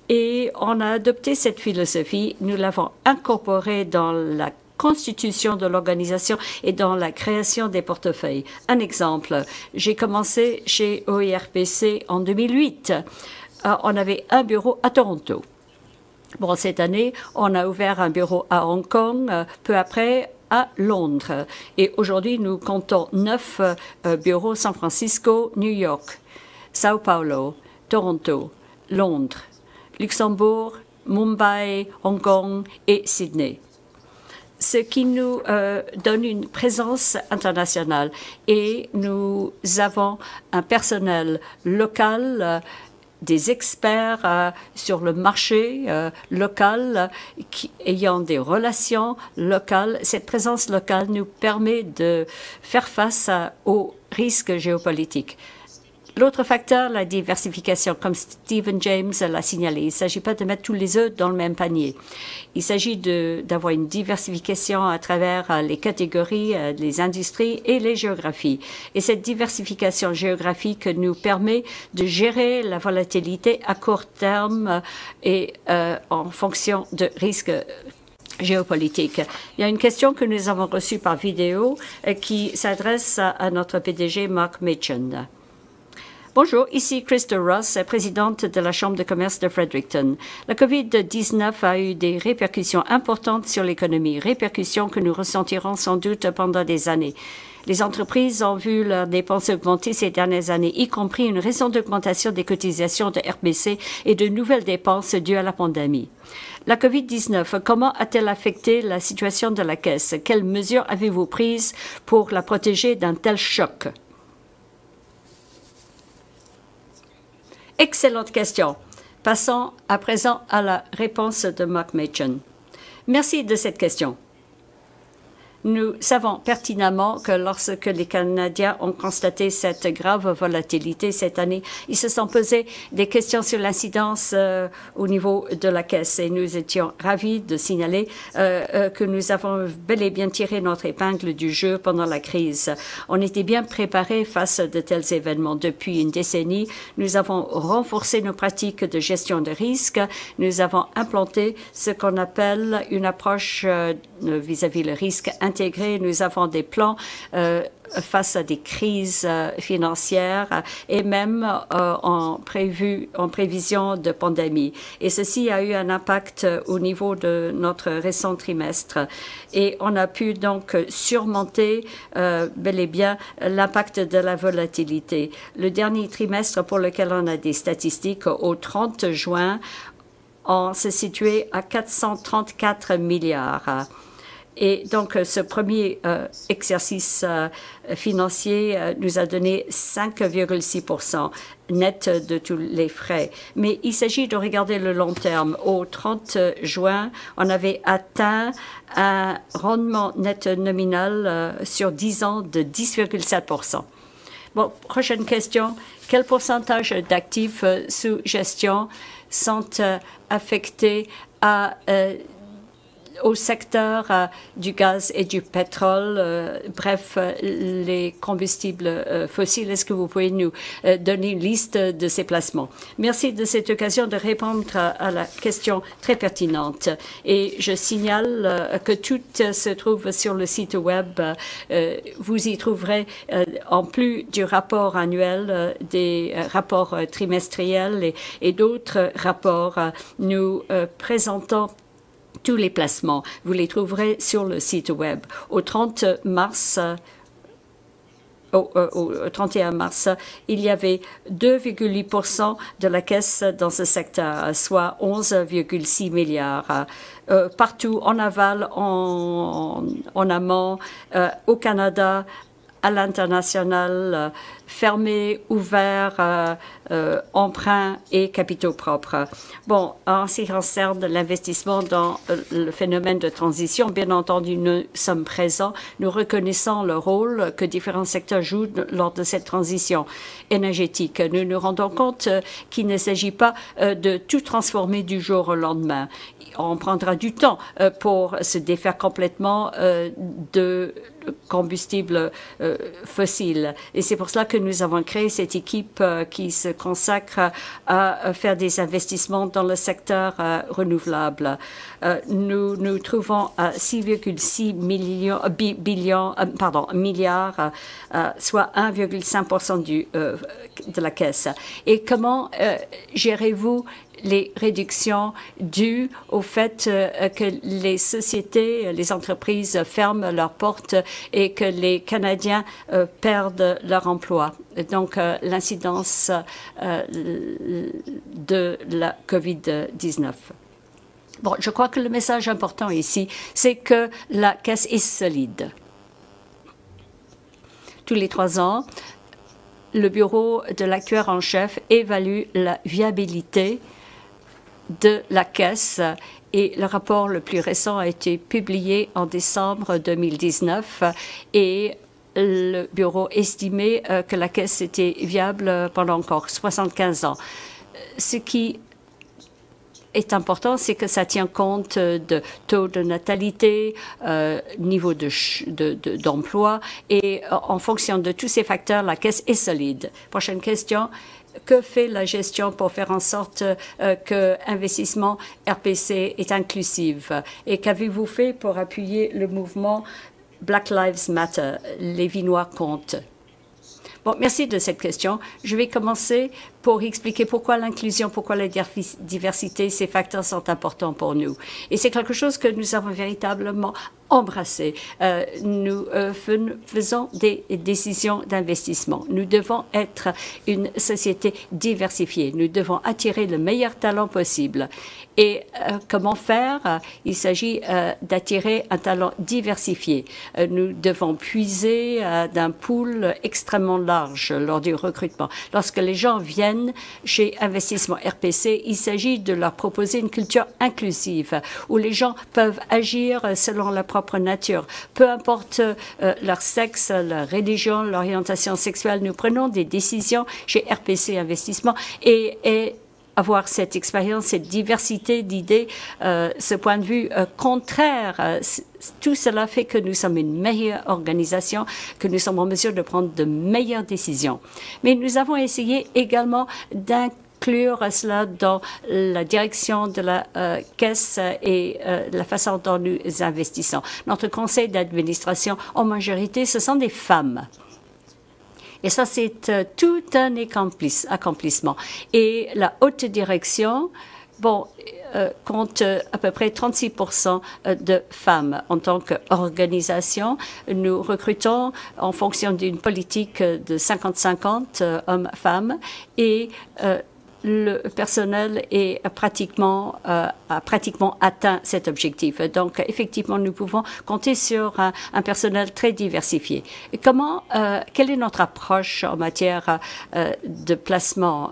Et on a adopté cette philosophie, nous l'avons incorporée dans la constitution de l'organisation et dans la création des portefeuilles. Un exemple, j'ai commencé chez OERPC en 2008. On avait un bureau à Toronto. Bon, cette année, on a ouvert un bureau à Hong Kong, peu après à Londres. Et aujourd'hui, nous comptons 9 bureaux: San Francisco, New York, Sao Paulo, Toronto, Londres, Luxembourg, Mumbai, Hong Kong et Sydney. Ce qui nous donne une présence internationale. Et nous avons un personnel local, des experts sur le marché local, ayant des relations locales. Cette présence locale nous permet de faire face aux risques géopolitiques. L'autre facteur, la diversification, comme Stephen James l'a signalé, il ne s'agit pas de mettre tous les œufs dans le même panier. Il s'agit d'avoir une diversification à travers les catégories, les industries et les géographies. Et cette diversification géographique nous permet de gérer la volatilité à court terme et en fonction de risques géopolitique. Il y a une question que nous avons reçue par vidéo qui s'adresse à notre PDG Mark Machen. Bonjour, ici Krista Ross, présidente de la Chambre de commerce de Fredericton. La COVID-19 a eu des répercussions importantes sur l'économie, répercussions que nous ressentirons sans doute pendant des années. Les entreprises ont vu leurs dépenses augmenter ces dernières années, y compris une récente augmentation des cotisations de RBC et de nouvelles dépenses dues à la pandémie. La COVID-19, comment a-t-elle affecté la situation de la Caisse? Quelles mesures avez-vous prises pour la protéger d'un tel choc? Excellente question. Passons à présent à la réponse de Mark Machen. Merci de cette question. Nous savons pertinemment que lorsque les Canadiens ont constaté cette grave volatilité cette année, ils se sont posés des questions sur l'incidence au niveau de la Caisse. Et nous étions ravis de signaler que nous avons bel et bien tiré notre épingle du jeu pendant la crise. On était bien préparés face à de tels événements. Depuis une décennie, nous avons renforcé nos pratiques de gestion de risque. Nous avons implanté ce qu'on appelle une approche vis-à-vis le risque intégré. Nous avons des plans face à des crises financières et même en prévision de pandémie. Et ceci a eu un impact au niveau de notre récent trimestre. Et on a pu donc surmonter bel et bien l'impact de la volatilité. Le dernier trimestre pour lequel on a des statistiques au 30 juin, on s'est situé à 434 milliards. Et donc, ce premier exercice financier nous a donné 5,6% net de tous les frais. Mais il s'agit de regarder le long terme. Au 30 juin, on avait atteint un rendement net nominal sur 10 ans de 10,7%. Bon, prochaine question. Quel pourcentage d'actifs sous gestion sont affectés à au secteur du gaz et du pétrole, bref, les combustibles fossiles. Est-ce que vous pouvez nous donner une liste de ces placements? Merci de cette occasion de répondre à la question très pertinente. Et je signale que tout se trouve sur le site web. Vous y trouverez, en plus du rapport annuel, des rapports trimestriels et d'autres rapports. Nous présentons tous les placements. Vous les trouverez sur le site web. Au 30 mars, au 31 mars, il y avait 2,8% de la caisse dans ce secteur, soit 11,6 milliards. Partout en aval, en amont, au Canada, à l'international, fermé, ouvert, emprunt et capitaux propres. Bon, en ce qui concerne l'investissement dans le phénomène de transition, bien entendu, nous sommes présents. Nous reconnaissons le rôle que différents secteurs jouent lors de cette transition énergétique. Nous nous rendons compte qu'il ne s'agit pas de tout transformer du jour au lendemain. On prendra du temps pour se défaire complètement de combustibles fossiles. Et c'est pour cela que nous avons créé cette équipe qui se consacre à faire des investissements dans le secteur renouvelable. Nous nous trouvons à 6,6 milliards, soit 1,5% de la caisse. Et comment gérez-vous les réductions dues au fait que les sociétés, les entreprises ferment leurs portes et que les Canadiens perdent leur emploi? Donc, l'incidence de la COVID-19. Bon, je crois que le message important ici, c'est que la caisse est solide. Tous les 3 ans, le bureau de l'actuaire en chef évalue la viabilité de la caisse et le rapport le plus récent a été publié en décembre 2019 et le bureau estimait que la caisse était viable pendant encore 75 ans. Ce qui est important, c'est que ça tient compte de taux de natalité, niveau d'emploi et en fonction de tous ces facteurs, la caisse est solide. Prochaine question. Que fait la gestion pour faire en sorte que l'investissement RPC est inclusif? Et qu'avez-vous fait pour appuyer le mouvement Black Lives Matter? Les vies noires comptent. Bon, merci de cette question. Je vais commencer pour expliquer pourquoi l'inclusion, pourquoi la diversité, ces facteurs sont importants pour nous. Et c'est quelque chose que nous avons véritablement embrassé. Nous faisons des décisions d'investissement. Nous devons être une société diversifiée. Nous devons attirer le meilleur talent possible. Et comment faire? Il s'agit d'attirer un talent diversifié. Nous devons puiser d'un pool extrêmement large lors du recrutement. Lorsque les gens viennent chez Investissement RPC, il s'agit de leur proposer une culture inclusive où les gens peuvent agir selon leur propre nature. Peu importe leur sexe, leur religion, l'orientation sexuelle, nous prenons des décisions chez RPC Investissement et avoir cette expérience, cette diversité d'idées, ce point de vue contraire, tout cela fait que nous sommes une meilleure organisation, que nous sommes en mesure de prendre de meilleures décisions. Mais nous avons essayé également d'inclure cela dans la direction de la caisse et la façon dont nous investissons. Notre conseil d'administration, en majorité, ce sont des femmes. Et ça, c'est tout un accomplissement. Et la haute direction, bon, compte à peu près 36% de femmes. En tant qu'organisation, nous recrutons en fonction d'une politique de 50-50 hommes-femmes et le personnel a pratiquement atteint cet objectif. Donc, effectivement, nous pouvons compter sur un personnel très diversifié. Et quelle est notre approche en matière de placement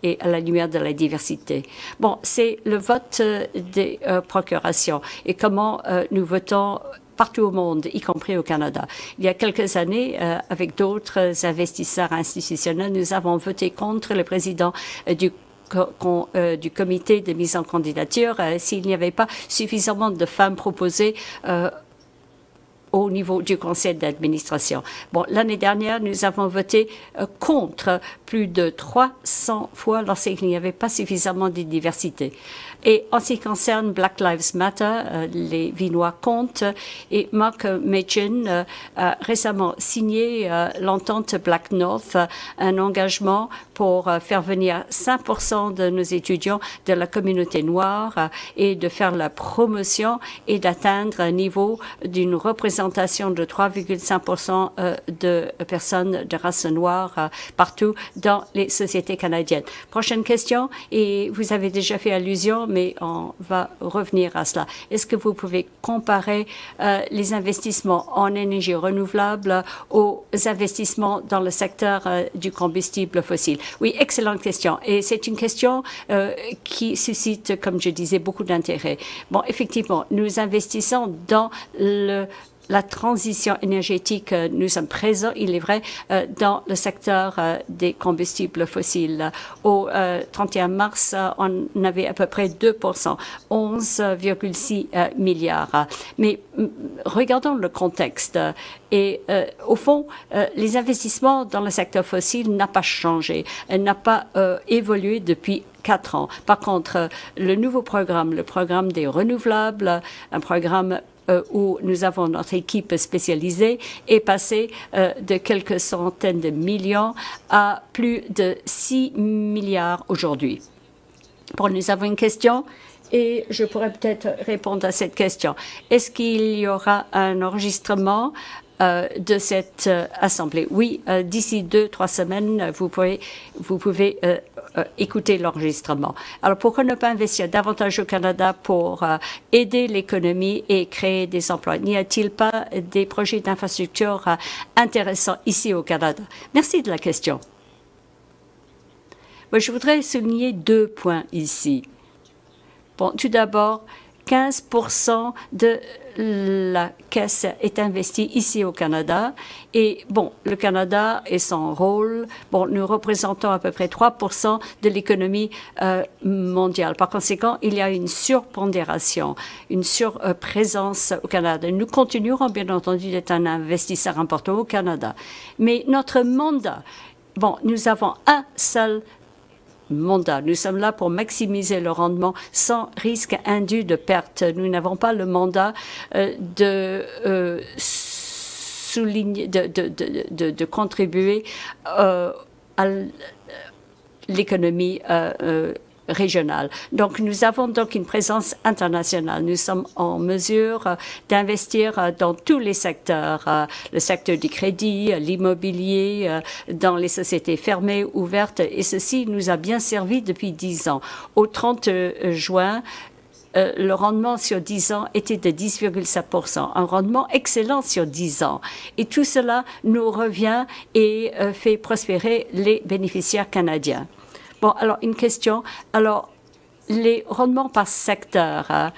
et à la lumière de la diversité? Bon, c'est le vote des procurations et comment nous votons partout au monde, y compris au Canada. Il y a quelques années, avec d'autres investisseurs institutionnels, nous avons voté contre le président du du comité de mise en candidature s'il n'y avait pas suffisamment de femmes proposées au niveau du conseil d'administration. Bon, l'année dernière, nous avons voté contre plus de 300 fois lorsqu'il n'y avait pas suffisamment de diversité. Et en ce qui concerne Black Lives Matter, les vies noires comptent, et Mark Machen a récemment signé l'entente Black North, un engagement pour faire venir 5% de nos étudiants de la communauté noire et de faire la promotion et d'atteindre un niveau d'une représentation de 3,5% de personnes de race noire partout dans les sociétés canadiennes. Prochaine question, et vous avez déjà fait allusion, mais on va revenir à cela. Est-ce que vous pouvez comparer les investissements en énergie renouvelable aux investissements dans le secteur du combustible fossile? Oui, excellente question. Et c'est une question qui suscite, comme je disais, beaucoup d'intérêt. Bon, effectivement, nous investissons dans la transition énergétique. Nous sommes présents, il est vrai, dans le secteur des combustibles fossiles. Au 31 mars, on avait à peu près 2%, 11,6 milliards. Mais regardons le contexte. Et au fond, les investissements dans le secteur fossile n'ont pas changé, n'a pas évolué depuis 4 ans. Par contre, le nouveau programme, le programme des renouvelables, un programme où nous avons notre équipe spécialisée, est passé de quelques centaines de millions à plus de 6 milliards aujourd'hui. Bon, nous avons une question et je pourrais peut-être répondre à cette question. Est-ce qu'il y aura un enregistrement de cette assemblée? Oui, d'ici 2-3 semaines, vous pouvez écouter l'enregistrement. Alors, pourquoi ne pas investir davantage au Canada pour aider l'économie et créer des emplois? N'y a-t-il pas des projets d'infrastructure intéressants ici au Canada? Merci de la question. Moi, je voudrais souligner 2 points ici. Bon, tout d'abord, 15% de la caisse est investie ici au Canada. Et bon, le Canada et son rôle, bon, nous représentons à peu près 3% de l'économie mondiale. Par conséquent, il y a une surpondération, une surprésence au Canada. Nous continuerons, bien entendu, d'être un investisseur important au Canada. Mais notre mandat, bon, nous avons un seul mandat. Nous sommes là pour maximiser le rendement sans risque indu de perte. Nous n'avons pas le mandat de contribuer à l'économie régionale. Donc, nous avons donc une présence internationale. Nous sommes en mesure d'investir dans tous les secteurs, le secteur du crédit, l'immobilier, dans les sociétés fermées, ouvertes, et ceci nous a bien servi depuis 10 ans. Au 30 juin, le rendement sur 10 ans était de 10,7%, un rendement excellent sur 10 ans. Et tout cela nous revient et fait prospérer les bénéficiaires canadiens. Bon, alors, une question. Alors, les rendements par secteur.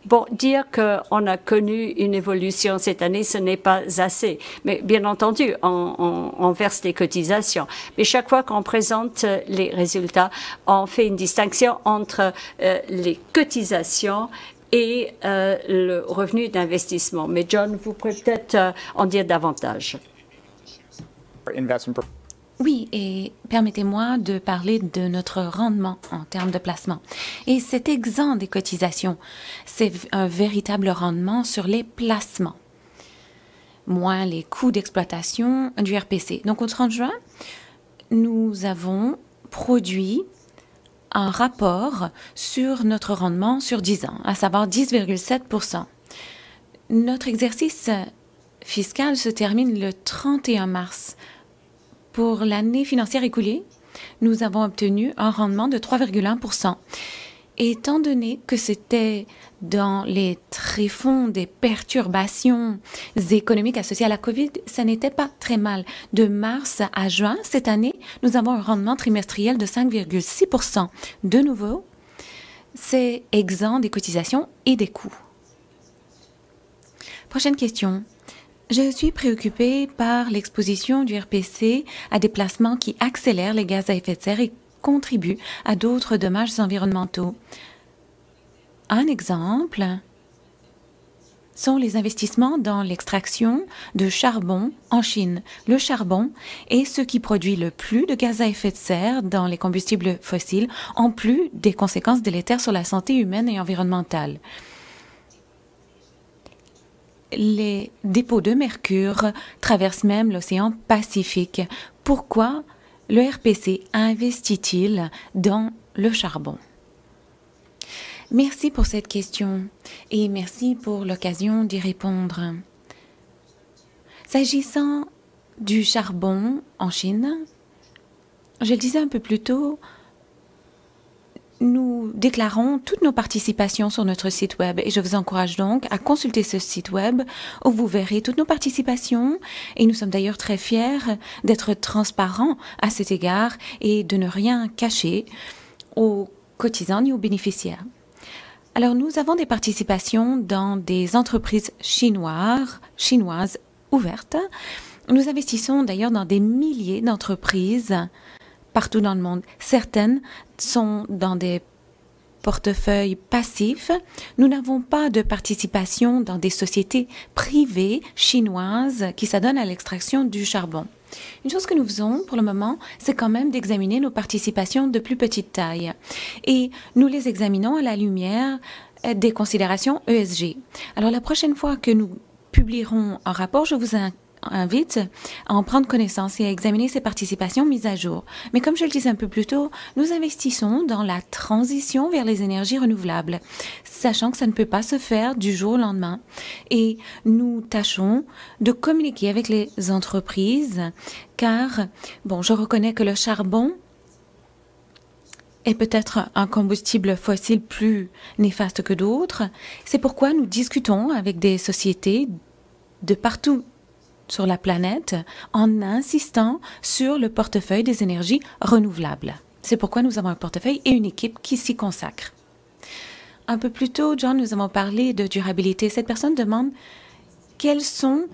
Bon, dire qu'on a connu une évolution cette année, ce n'est pas assez. Mais bien entendu, on verse des cotisations. Mais chaque fois qu'on présente les résultats, on fait une distinction entre les cotisations et le revenu d'investissement. Mais John, vous pouvez peut-être en dire davantage. Oui, et permettez-moi de parler de notre rendement en termes de placement. Et c'est exempt des cotisations. C'est un véritable rendement sur les placements, moins les coûts d'exploitation du RPC. Donc, au 30 juin, nous avons produit un rapport sur notre rendement sur 10 ans, à savoir 10,7%. Notre exercice fiscal se termine le 31 mars. Pour l'année financière écoulée, nous avons obtenu un rendement de 3,1%. Étant donné que c'était dans les tréfonds des perturbations économiques associées à la COVID, ça n'était pas très mal. De mars à juin, cette année, nous avons un rendement trimestriel de 5,6%. De nouveau, c'est exempt des cotisations et des coûts. Prochaine question. Je suis préoccupée par l'exposition du RPC à des placements qui accélèrent les gaz à effet de serre et contribue à d'autres dommages environnementaux. Un exemple sont les investissements dans l'extraction de charbon en Chine. Le charbon est ce qui produit le plus de gaz à effet de serre dans les combustibles fossiles, en plus des conséquences délétères sur la santé humaine et environnementale. Les dépôts de mercure traversent même l'océan Pacifique. Pourquoi le RPC investit-il dans le charbon? Merci pour cette question et merci pour l'occasion d'y répondre. S'agissant du charbon en Chine, je le disais un peu plus tôt, nous déclarons toutes nos participations sur notre site web et je vous encourage donc à consulter ce site web où vous verrez toutes nos participations et nous sommes d'ailleurs très fiers d'être transparents à cet égard et de ne rien cacher aux cotisants ni aux bénéficiaires. Alors, nous avons des participations dans des entreprises chinoises ouvertes. Nous investissons d'ailleurs dans des milliers d'entreprises partout dans le monde. Certaines sont dans des portefeuilles passifs. Nous n'avons pas de participation dans des sociétés privées chinoises qui s'adonnent à l'extraction du charbon. Une chose que nous faisons pour le moment, c'est quand même d'examiner nos participations de plus petite taille. Et nous les examinons à la lumière des considérations ESG. Alors la prochaine fois que nous publierons un rapport, je vous invite à en prendre connaissance et à examiner ces participations mises à jour. Mais comme je le disais un peu plus tôt, nous investissons dans la transition vers les énergies renouvelables, sachant que ça ne peut pas se faire du jour au lendemain. Et nous tâchons de communiquer avec les entreprises, car, bon, je reconnais que le charbon est peut-être un combustible fossile plus néfaste que d'autres. C'est pourquoi nous discutons avec des sociétés de partout sur la planète en insistant sur le portefeuille des énergies renouvelables. C'est pourquoi nous avons un portefeuille et une équipe qui s'y consacre. Un peu plus tôt, John, nous avons parlé de durabilité. Cette personne demande quels sont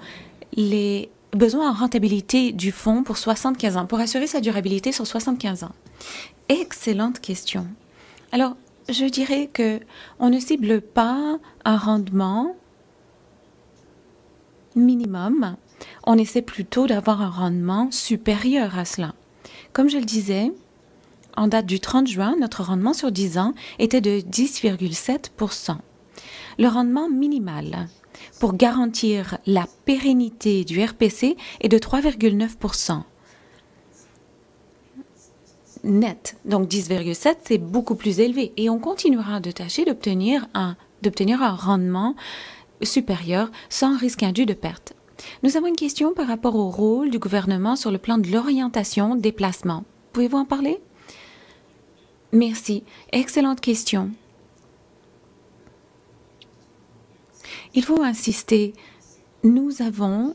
les besoins en rentabilité du fonds pour 75 ans, pour assurer sa durabilité sur 75 ans. Excellente question. Alors, je dirais que on ne cible pas un rendement minimum. On essaie plutôt d'avoir un rendement supérieur à cela. Comme je le disais, en date du 30 juin, notre rendement sur 10 ans était de 10,7%. Le rendement minimal pour garantir la pérennité du RPC est de 3,9%. Net, donc 10,7, c'est beaucoup plus élevé. Et on continuera de tâcher d'obtenir un rendement supérieur sans risque indu de perte. Nous avons une question par rapport au rôle du gouvernement sur le plan de l'orientation des placements. Pouvez-vous en parler? Merci. Excellente question. Il faut insister. Nous avons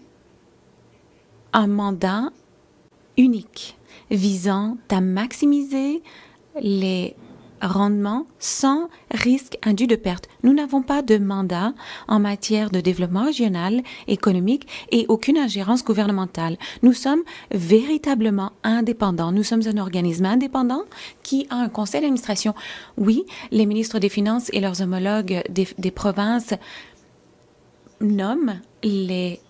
un mandat unique visant à maximiser les rendements sans risque indu de perte. Nous n'avons pas de mandat en matière de développement régional, économique et aucune ingérence gouvernementale. Nous sommes véritablement indépendants. Nous sommes un organisme indépendant qui a un conseil d'administration. Oui, les ministres des Finances et leurs homologues des provinces nomment les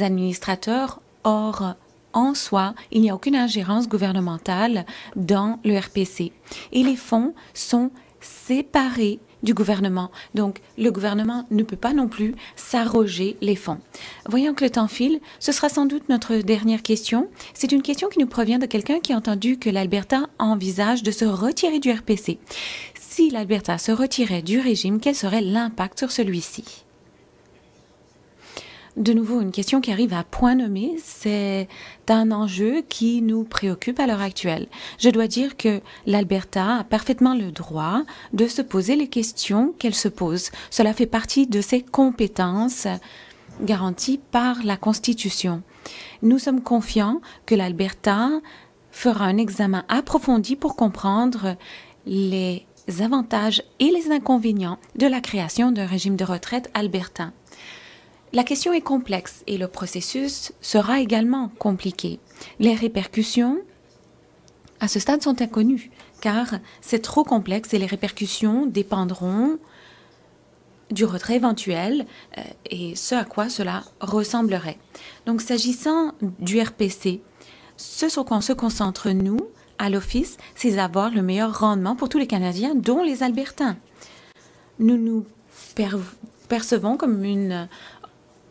administrateurs. Or, en soi, il n'y a aucune ingérence gouvernementale dans le RPC. Et les fonds sont séparés du gouvernement. Donc, le gouvernement ne peut pas non plus s'arroger les fonds. Voyons que le temps file. Ce sera sans doute notre dernière question. C'est une question qui nous provient de quelqu'un qui a entendu que l'Alberta envisage de se retirer du RPC. Si l'Alberta se retirait du régime, quel serait l'impact sur celui-ci? De nouveau, une question qui arrive à point nommé, c'est un enjeu qui nous préoccupe à l'heure actuelle. Je dois dire que l'Alberta a parfaitement le droit de se poser les questions qu'elle se pose. Cela fait partie de ses compétences garanties par la Constitution. Nous sommes confiants que l'Alberta fera un examen approfondi pour comprendre les avantages et les inconvénients de la création d'un régime de retraite albertain. La question est complexe et le processus sera également compliqué. Les répercussions à ce stade, sont inconnus, car c'est trop complexe et les répercussions dépendront du retrait éventuel et ce à quoi cela ressemblerait. Donc, s'agissant du RPC, ce sur quoi on se concentre, nous, à l'Office, c'est d'avoir le meilleur rendement pour tous les Canadiens, dont les Albertains. Nous nous percevons comme une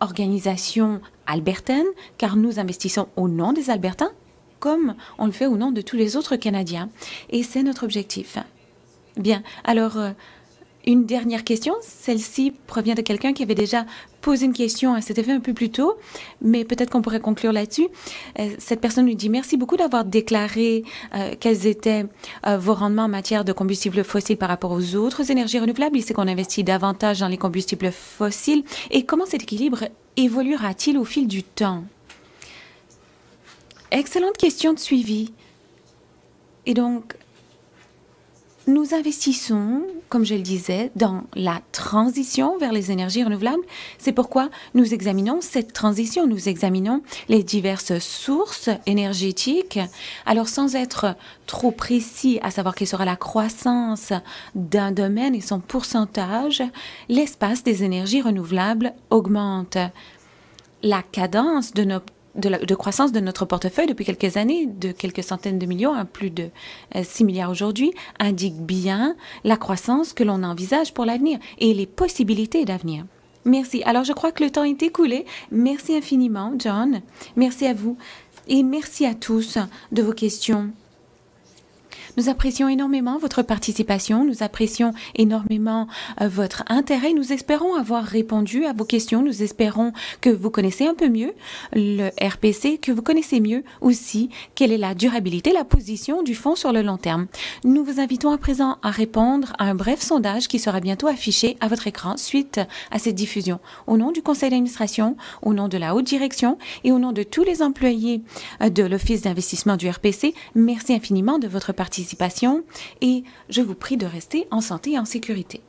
organisation albertaine, car nous investissons au nom des Albertains, comme on le fait au nom de tous les autres Canadiens. Et c'est notre objectif. Bien, alors, une dernière question. Celle-ci provient de quelqu'un qui avait déjà posé une question à cet effet un peu plus tôt, mais peut-être qu'on pourrait conclure là-dessus. Cette personne nous dit « Merci beaucoup d'avoir déclaré quels étaient vos rendements en matière de combustibles fossiles par rapport aux autres énergies renouvelables. Il sait qu'on investit davantage dans les combustibles fossiles. Et comment cet équilibre évoluera-t-il au fil du temps? » Excellente question de suivi. Et donc, nous investissons, comme je le disais, dans la transition vers les énergies renouvelables. C'est pourquoi nous examinons cette transition. Nous examinons les diverses sources énergétiques. Alors, sans être trop précis à savoir quelle sera la croissance d'un domaine et son pourcentage, l'espace des énergies renouvelables augmente. La cadence de croissance de notre portefeuille depuis quelques années, de quelques centaines de millions à plus de 6 milliards aujourd'hui, indique bien la croissance que l'on envisage pour l'avenir et les possibilités d'avenir. Merci. Alors, je crois que le temps est écoulé. Merci infiniment, John. Merci à vous et merci à tous de vos questions. Nous apprécions énormément votre participation, nous apprécions énormément votre intérêt. Nous espérons avoir répondu à vos questions. Nous espérons que vous connaissez un peu mieux le RPC, que vous connaissez mieux aussi quelle est la durabilité, la position du fonds sur le long terme. Nous vous invitons à présent à répondre à un bref sondage qui sera bientôt affiché à votre écran suite à cette diffusion. Au nom du conseil d'administration, au nom de la haute direction et au nom de tous les employés de l'Office d'investissement du RPC, merci infiniment de votre participation et je vous prie de rester en santé et en sécurité.